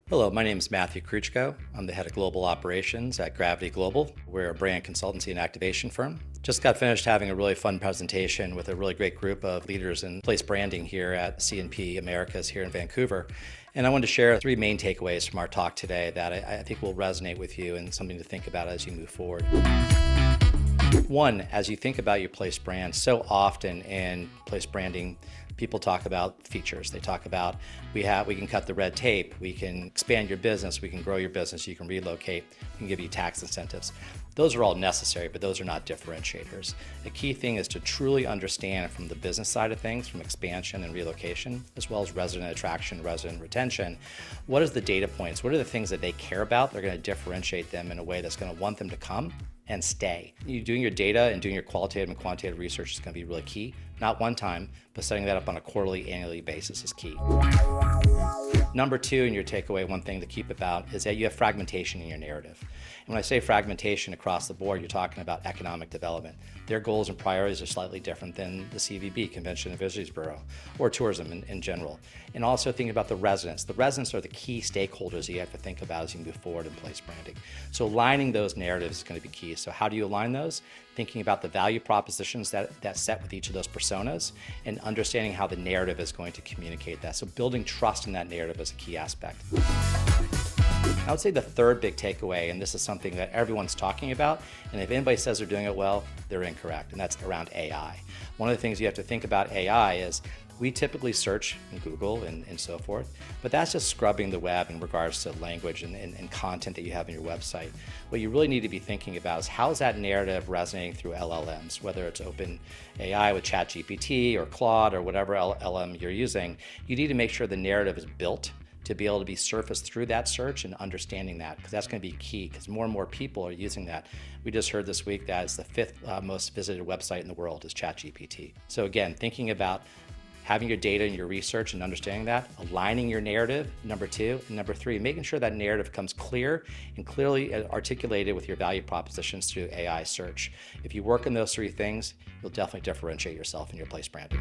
Hello, my name is Matthew Kruchko. I'm the head of global operations at Gravity Global. We're a brand consultancy and activation firm. Just got finished having a really fun presentation with a really great group of leaders in place branding here at CNP Americas here in Vancouver. And I wanted to share three main takeaways from our talk today that I think will resonate with you and something to think about as you move forward. One, as you think about your place brand, so often in place branding, people talk about features. They talk about we can cut the red tape, we can expand your business, we can grow your business, you can relocate, we can give you tax incentives. Those are all necessary, but those are not differentiators. The key thing is to truly understand from the business side of things, from expansion and relocation, as well as resident attraction, resident retention, what is the data points? What are the things that they care about? They're going to differentiate them in a way that's going to want them to come and stay. You doing your data and doing your qualitative and quantitative research is going to be really key. Not one time, but setting that up on a quarterly, annually basis is key. Number two, in your takeaway, one thing to keep about is that you have fragmentation in your narrative. And when I say fragmentation across the board, you're talking about economic development. Their goals and priorities are slightly different than the CVB, Convention and Visitors Bureau, or tourism in general. And also thinking about the residents. The residents are the key stakeholders you have to think about as you move forward in place branding. So aligning those narratives is going to be key. So how do you align those? Thinking about the value propositions that set with each of those personas and understanding how the narrative is going to communicate that. So building trust in that narrative is a key aspect. I would say the third big takeaway, and this is something that everyone's talking about, and if anybody says they're doing it well, they're incorrect, and that's around AI. One of the things you have to think about AI is we typically search in Google and so forth, but that's just scrubbing the web in regards to language and content that you have on your website. What you really need to be thinking about is how is that narrative resonating through LLMs, whether it's open AI with ChatGPT or Claude or whatever LLM you're using. You need to make sure the narrative is built to be able to be surfaced through that search and understanding that, because that's going to be key, because more and more people are using that. We just heard this week that it's the fifth most visited website in the world is ChatGPT. So again, thinking about having your data and your research and understanding that, aligning your narrative, number two, and number three, making sure that narrative comes clear and clearly articulated with your value propositions through AI search. If you work on those three things, you'll definitely differentiate yourself in your place branding.